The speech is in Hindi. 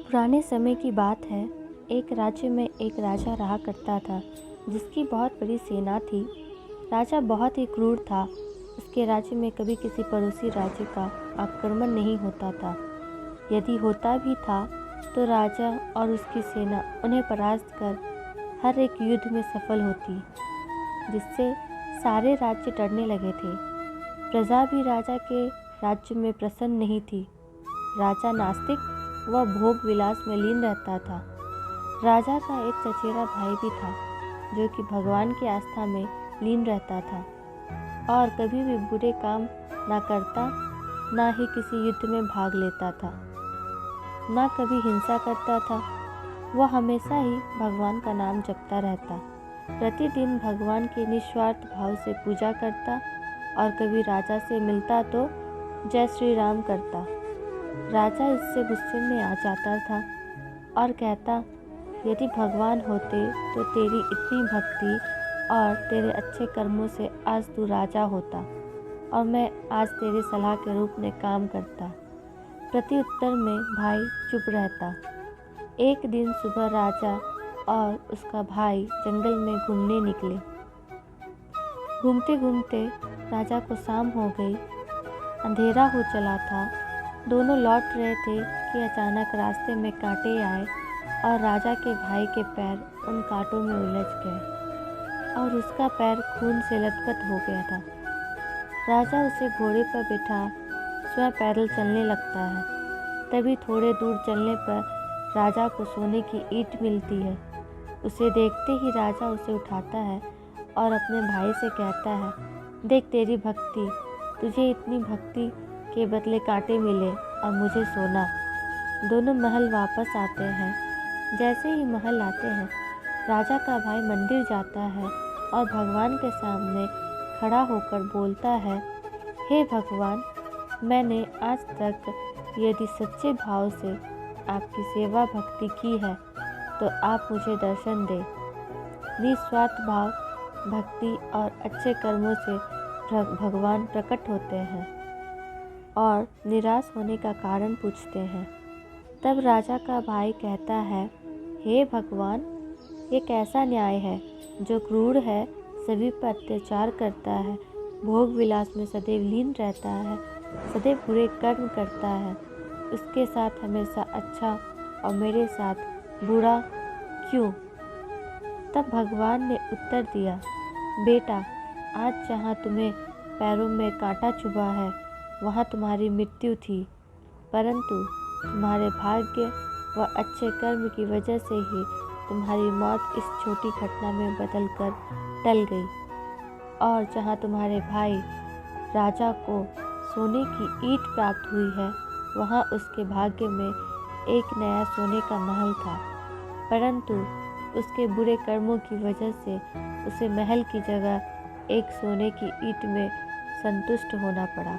पुराने समय की बात है। एक राज्य में एक राजा रहा करता था जिसकी बहुत बड़ी सेना थी। राजा बहुत ही क्रूर था। उसके राज्य में कभी किसी पड़ोसी राज्य का आक्रमण नहीं होता था। यदि होता भी था तो राजा और उसकी सेना उन्हें परास्त कर हर एक युद्ध में सफल होती, जिससे सारे राज्य डरने लगे थे। प्रजा भी राजा के राज्य में प्रसन्न नहीं थी। राजा नास्तिक व भोग विलास में लीन रहता था। राजा का एक चचेरा भाई भी था जो कि भगवान की आस्था में लीन रहता था और कभी भी बुरे काम ना करता, ना ही किसी युद्ध में भाग लेता था, ना कभी हिंसा करता था। वह हमेशा ही भगवान का नाम जपता रहता, प्रतिदिन भगवान की निस्वार्थ भाव से पूजा करता और कभी राजा से मिलता तो जय श्री राम करता। राजा इससे गुस्से में आ जाता था और कहता, यदि भगवान होते तो तेरी इतनी भक्ति और तेरे अच्छे कर्मों से आज तू राजा होता और मैं आज तेरे सलाह के रूप में काम करता। प्रति उत्तर में भाई चुप रहता। एक दिन सुबह राजा और उसका भाई जंगल में घूमने निकले। घूमते घूमते राजा को शाम हो गई, अंधेरा हो चला था। दोनों लौट रहे थे कि अचानक रास्ते में कांटे आए और राजा के भाई के पैर उन कांटों में उलझ गए और उसका पैर खून से लथपथ हो गया था। राजा उसे घोड़े पर बिठा स्वयं पैदल चलने लगता है। तभी थोड़े दूर चलने पर राजा को सोने की ईंट मिलती है। उसे देखते ही राजा उसे उठाता है और अपने भाई से कहता है, देख तेरी भक्ति, तुझे इतनी भक्ति के बदले कांटे मिले और मुझे सोना। दोनों महल वापस आते हैं। जैसे ही महल आते हैं, राजा का भाई मंदिर जाता है और भगवान के सामने खड़ा होकर बोलता है, हे भगवान, मैंने आज तक यदि सच्चे भाव से आपकी सेवा भक्ति की है तो आप मुझे दर्शन दें। निस्वार्थ भाव, भक्ति और अच्छे कर्मों से भगवान प्रकट होते हैं और निराश होने का कारण पूछते हैं। तब राजा का भाई कहता है, हे भगवान, ये कैसा न्याय है? जो क्रूर है, सभी पर अत्याचार करता है, भोग विलास में सदैव लीन रहता है, सदैव बुरे कर्म करता है, उसके साथ हमेशा अच्छा और मेरे साथ बुरा क्यों? तब भगवान ने उत्तर दिया, बेटा, आज जहाँ तुम्हें पैरों में कांटा चुभा है वहाँ तुम्हारी मृत्यु थी, परंतु तुम्हारे भाग्य व अच्छे कर्म की वजह से ही तुम्हारी मौत इस छोटी घटना में बदल कर टल गई। और जहाँ तुम्हारे भाई राजा को सोने की ईंट प्राप्त हुई है, वहाँ उसके भाग्य में एक नया सोने का महल था, परंतु उसके बुरे कर्मों की वजह से उसे महल की जगह एक सोने की ईंट में संतुष्ट होना पड़ा।